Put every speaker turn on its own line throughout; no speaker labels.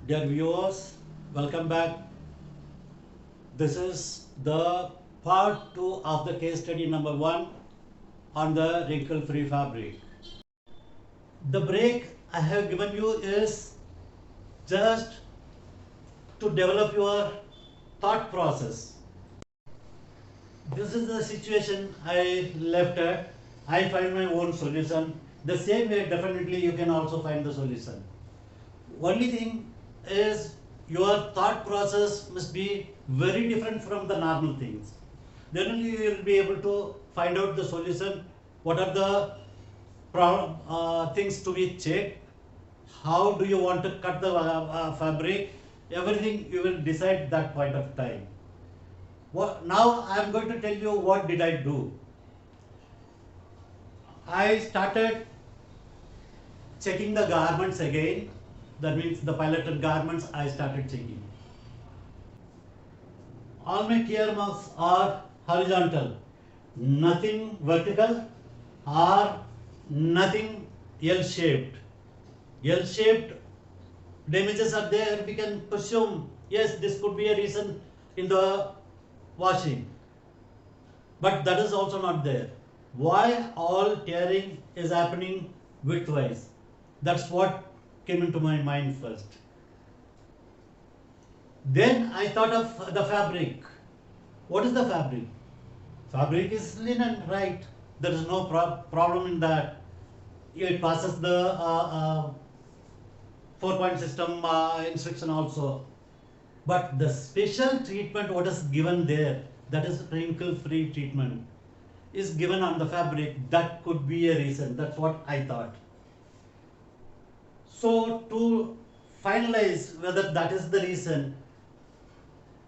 Dear viewers, welcome back. This is the part 2 of the case study number 1 on the wrinkle free fabric. The break I have given you is just to develop your thought process. This is the situation I left at. I find my own solution. The same way, definitely you can also find the solution. Only thing is your thought process must be very different from the normal things. Then only you will be able to find out the solution. What are the things to be checked? How do you want to cut the fabric? Everything you will decide that point of time. Now I am going to tell you what did I do. I started checking the garments again. That means the piloted garments I started checking. All my tear marks are horizontal, nothing vertical or nothing L-shaped. L-shaped damages are there, we can presume, yes, this could be a reason in the washing. But that is also not there. Why all tearing is happening widthwise? That's what came into my mind first. Then I thought of the fabric. What is the fabric? Fabric is linen, right? There is no problem in that. It passes the 4-point system instruction also. But the special treatment what is given there, that is wrinkle-free treatment, is given on the fabric. That could be a reason. That's what I thought. So to finalize whether that is the reason,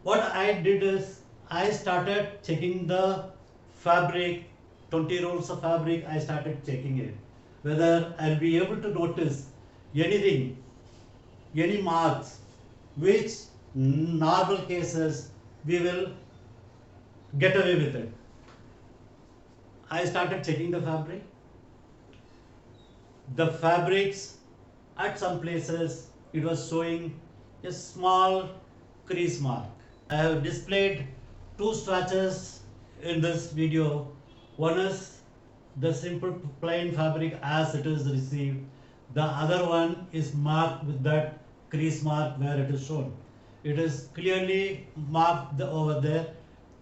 what I did is I started checking the fabric, 20 rolls of fabric, I started checking it. Whether I'll be able to notice anything, any marks, which normal cases we will get away with it. I started checking the fabric. The fabrics, at some places it was showing a small crease mark. I have displayed 2 swatches in this video. One is the simple plain fabric as it is received. The other one is marked with that crease mark where it is shown. It is clearly marked over there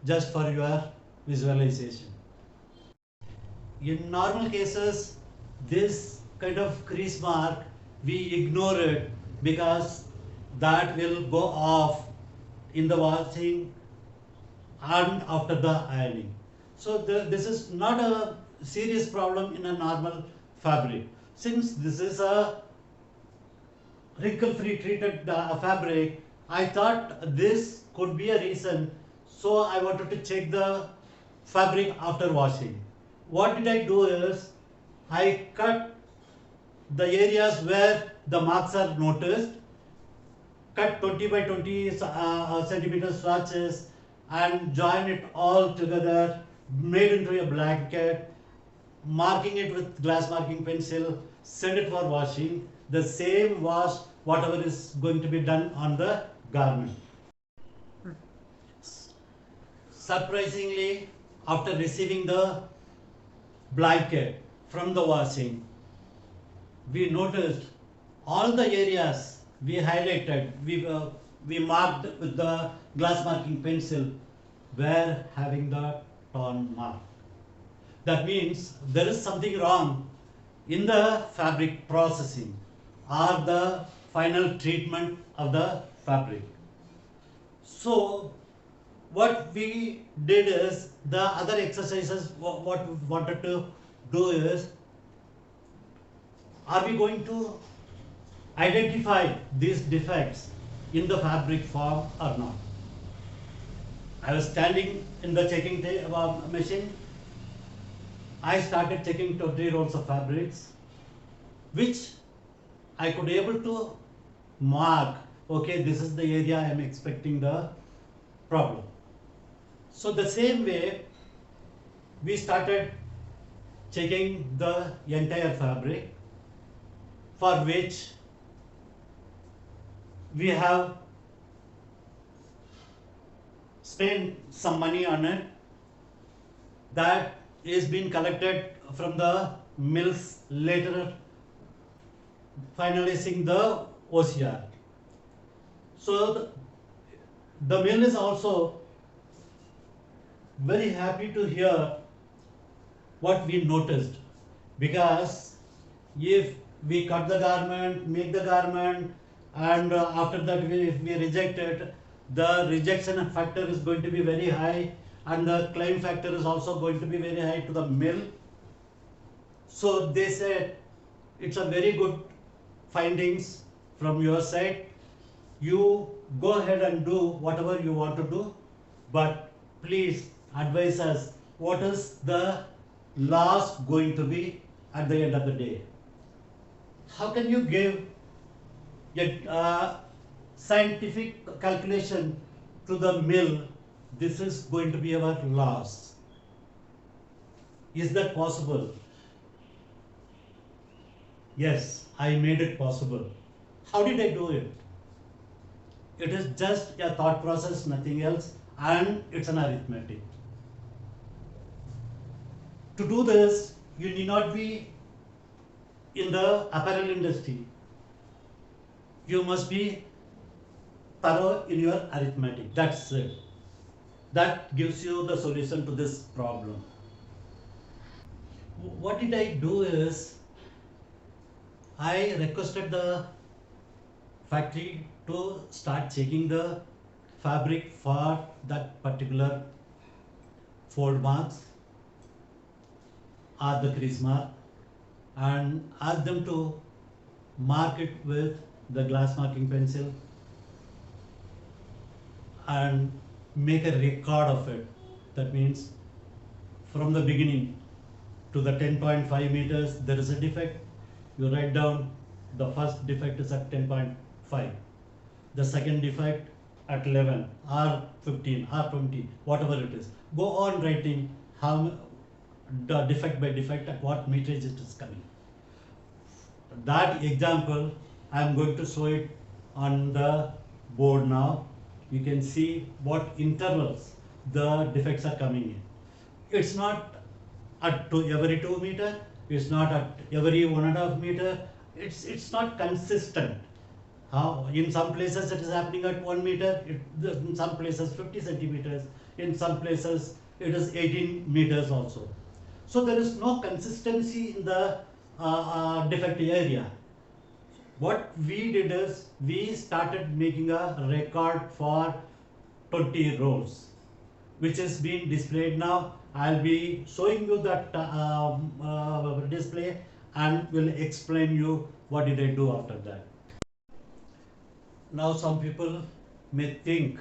just for your visualization. In normal cases, this kind of crease mark we ignore it because that will go off in the washing and after the ironing. So this is not a serious problem in a normal fabric. Since this is a wrinkle-free treated fabric, I thought this could be a reason. So I wanted to check the fabric after washing. What did I do is I cut the areas where the marks are noticed, cut 20 by 20 centimeter swatches and join it all together, made into a blanket, marking it with glass marking pencil, send it for washing. The same wash whatever is going to be done on the garment. Surprisingly, after receiving the blanket from the washing, we noticed all the areas we highlighted, we marked with the glass marking pencil were having the torn mark. That means there is something wrong in the fabric processing or the final treatment of the fabric. So what we did is the other exercises, what we wanted to do is, are we going to identify these defects in the fabric form or not? I was standing in the checking machine. I started checking 20 rolls of fabrics, which I could able to mark, okay, this is the area I am expecting the problem. So the same way, we started checking the entire fabric, for which we have spent some money on it, that is being collected from the mills later, finalizing the OCR. So the mill is also very happy to hear what we noticed, because if we cut the garment, make the garment, and after that if we reject it, the rejection factor is going to be very high, and the claim factor is also going to be very high to the mill. So they said it's a very good findings from your side. You go ahead and do whatever you want to do, but please advise us what is the loss going to be at the end of the day. How can you give a scientific calculation to the mill? This is going to be our loss. Is that possible? Yes, I made it possible. How did I do it? It is just a thought process, nothing else, and it's an arithmetic. To do this, you need not be in the apparel industry. You must be thorough in your arithmetic. That's it. That gives you the solution to this problem. What did I do is, I requested the factory to start checking the fabric for that particular fold marks or the crease mark, and ask them to mark it with the glass marking pencil and make a record of it. That means from the beginning to the 10.5 meters there is a defect. You write down the first defect is at 10.5, the second defect at 11 or 15 or 20, whatever it is. Go on writing how the defect by defect at what meterage it is coming. That example I am going to show it on the board now. You can see what intervals the defects are coming in. It's not at every 2 meter, it's not at every 1.5 meter, it's not consistent. In some places it is happening at 1 meter, in some places 50 centimeters, in some places it is 18 meters also. So there is no consistency in the defect area. What we did is, we started making a record for 20 rows, which is being displayed now. I'll be showing you that display and will explain you what did I do after that. Now some people may think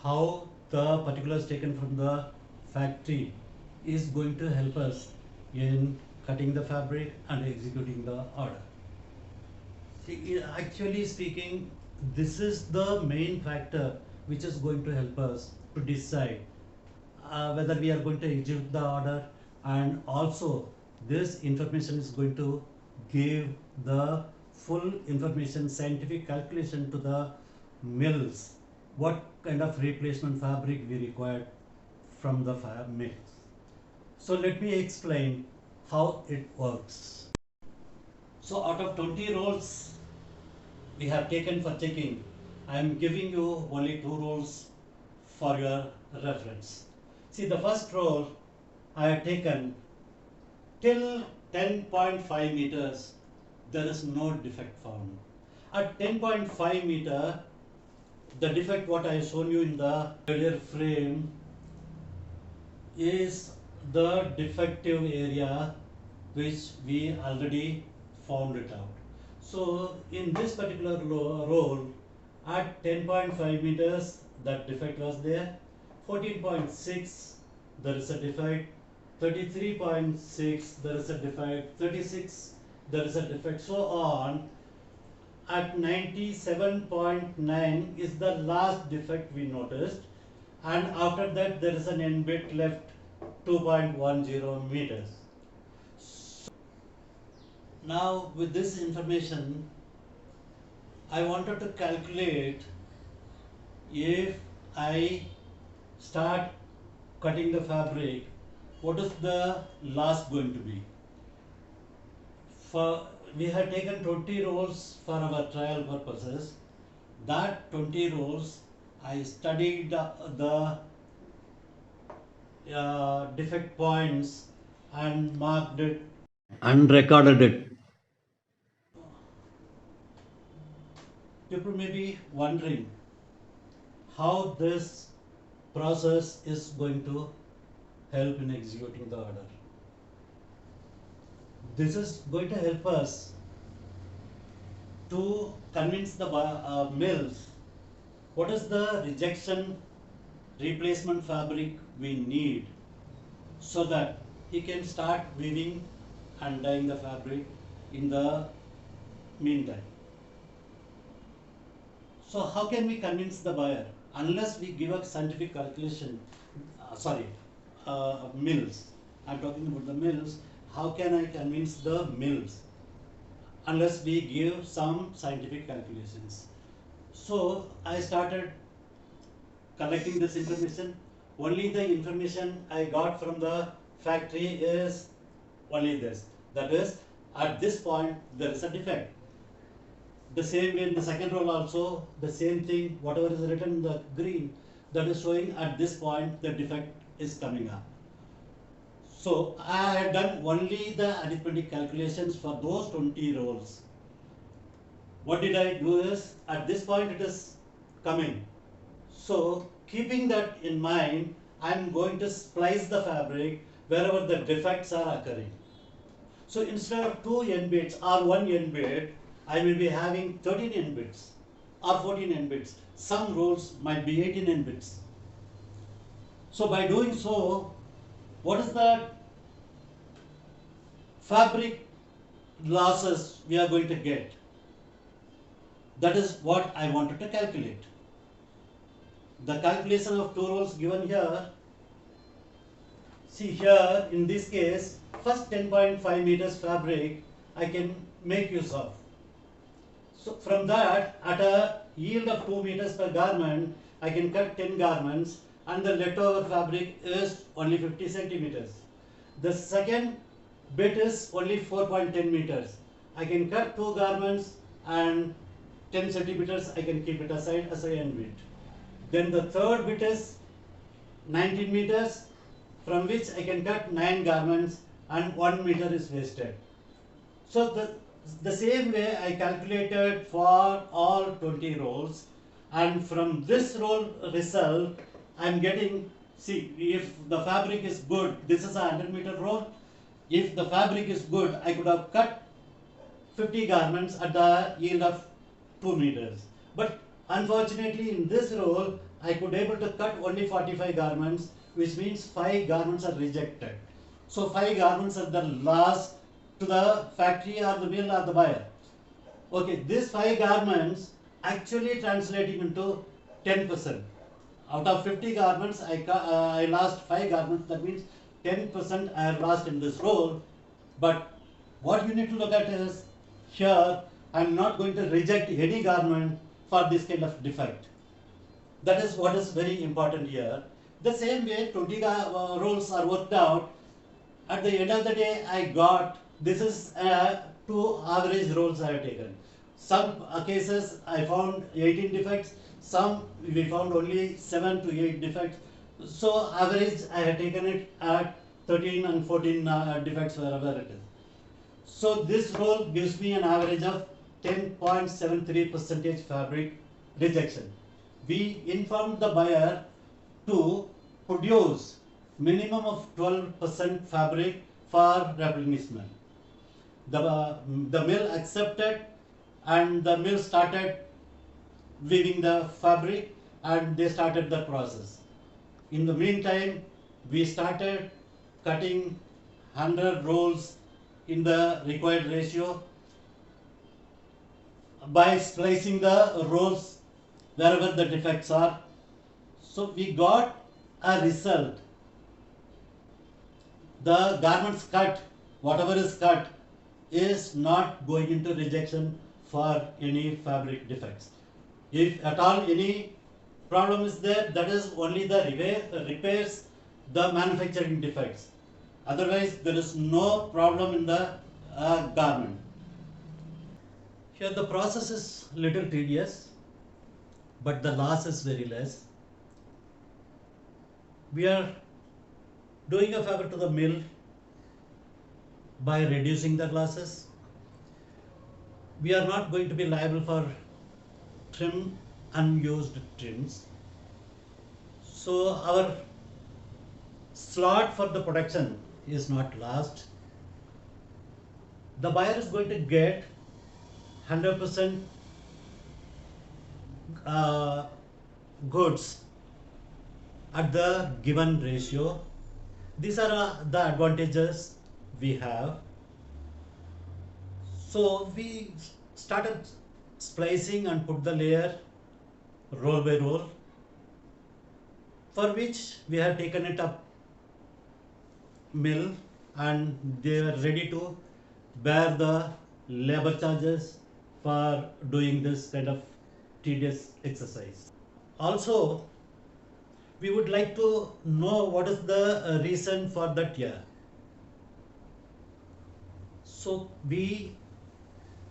how the particulars taken from the factory is going to help us in cutting the fabric and executing the order. Actually speaking, this is the main factor which is going to help us to decide whether we are going to execute the order, and also this information is going to give the full information, scientific calculation to the mills, what kind of replacement fabric we required from the mills. So let me explain how it works. So out of 20 rolls we have taken for checking, I am giving you only 2 rolls for your reference. See, the first roll I have taken till 10.5 meters, there is no defect found. At 10.5 meter, the defect what I have shown you in the earlier frame is the defective area which we already found it out. So in this particular roll, at 10.5 meters, that defect was there. 14.6, there is a defect. 33.6, there is a defect. 36, there is a defect. So on. At 97.9 is the last defect we noticed, and after that there is an end bit left 2.10 meters. Now with this information, I wanted to calculate if I start cutting the fabric, what is the loss going to be? We had taken 20 rolls for our trial purposes. That 20 rolls, I studied the defect points and marked it and recorded it. People may be wondering how this process is going to help in executing the order. This is going to help us to convince the mills what is the rejection replacement fabric we need so that he can start weaving and dyeing the fabric in the meantime. So how can we convince the buyer unless we give a scientific calculation? Mills. I'm talking about the mills. How can I convince the mills unless we give some scientific calculations? So I started collecting this information. Only the information I got from the factory is only this. That is, at this point there is a defect. The same way in the second roll also, the same thing, whatever is written in the green, that is showing at this point the defect is coming up. So I had done only the arithmetic calculations for those 20 rolls. What did I do is, at this point it is coming. So keeping that in mind, I am going to splice the fabric wherever the defects are occurring. So instead of 2 end bits or 1 end bit, I will be having 13 end bits or 14 end bits. Some rolls might be 18 end bits. So by doing so, what is the fabric losses we are going to get? That is what I wanted to calculate. The calculation of 2 rolls given here. See here, in this case, first 10.5 meters fabric I can make use of. So from that, at a yield of 2 meters per garment, I can cut 10 garments and the leftover fabric is only 50 centimeters. The second bit is only 4.10 meters. I can cut 2 garments and 10 centimeters I can keep it aside as a end bit. Then the third bit is 19 meters, from which I can cut 9 garments and 1 meter is wasted. So the same way I calculated for all 20 rolls, and from this roll result I am getting, see, if the fabric is good, this is a 100 meter roll. If the fabric is good, I could have cut 50 garments at the yield of 2 meters. But unfortunately in this roll, I could able to cut only 45 garments, which means 5 garments are rejected. So 5 garments are the loss to the factory or the mill or the buyer. Okay, these 5 garments actually translating into 10%. Out of 50 garments, I lost 5 garments. That means 10% I have lost in this roll. But what you need to look at is, here I am not going to reject any garment for this kind of defect. That is what is very important here. The same way 20 rolls are worked out. At the end of the day, I got, this is 2 average rolls I have taken. Some cases I found 18 defects, some we found only 7 to 8 defects. So average I have taken it at 13 and 14 defects wherever it is. So this roll gives me an average of 10.73% fabric rejection. We informed the buyer to produce minimum of 12% fabric for replenishment. The mill accepted and the mill started weaving the fabric and they started the process. In the meantime, we started cutting 100 rolls in the required ratio by splicing the rolls wherever the defects are. So we got a result. The garments cut, whatever is cut, is not going into rejection for any fabric defects. If at all any problem is there, that is only the repairs the manufacturing defects. Otherwise, there is no problem in the garment. Here the process is little tedious, but the loss is very less. We are doing a favor to the mill by reducing the losses. We are not going to be liable for unused trims. So our slot for the production is not lost. The buyer is going to get 100% goods at the given ratio. These are the advantages we have. So we started splicing and put the layer roll by roll, for which we have taken it up mill and they are ready to bear the labor charges for doing this kind of tedious exercise. Also, we would like to know what is the reason for that tear. So we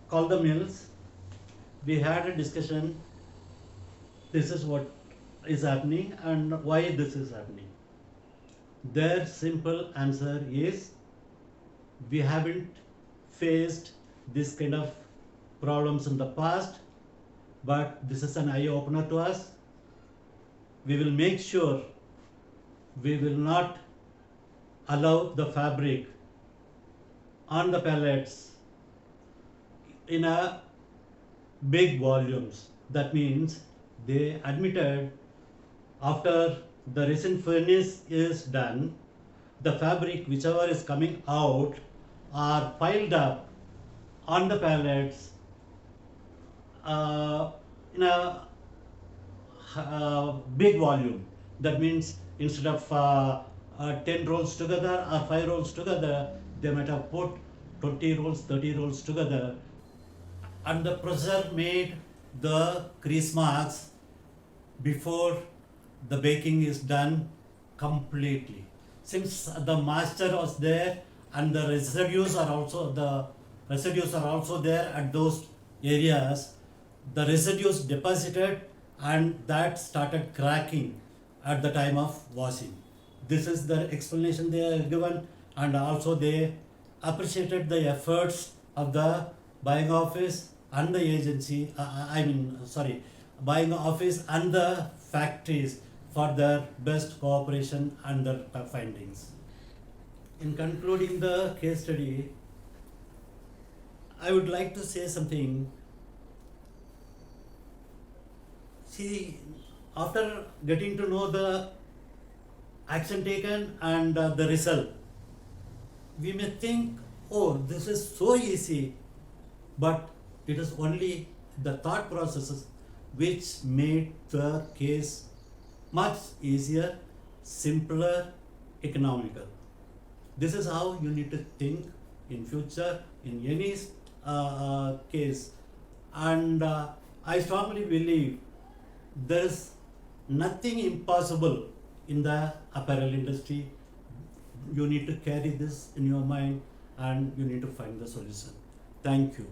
call the mills, we had a discussion, this is what is happening and why this is happening. Their simple answer is, we haven't faced this kind of problems in the past, but this is an eye opener to us. We will make sure we will not allow the fabric on the pallets in a big volumes. That means they admitted after the resin furnace is done, the fabric whichever is coming out are piled up on the pallets in a big volume. That means instead of 10 rolls together or 5 rolls together, they might have put 20 rolls, 30 rolls together, and the pressure made the crease marks before the baking is done completely. Since the moisture was there and the residues are also there at those areas, the residues deposited and that started cracking at the time of washing. This is the explanation they are given, and also they appreciated the efforts of the buying office and the agency, buying office and the factories for their best cooperation and their findings. In concluding the case study, I would like to say something. See, after getting to know the action taken and the result, we may think, oh, this is so easy, but it is only the thought processes which made the case much easier, simpler, economical. This is how you need to think in future in any case, and I strongly believe there is nothing impossible in the apparel industry. You need to carry this in your mind and you need to find the solution. Thank you.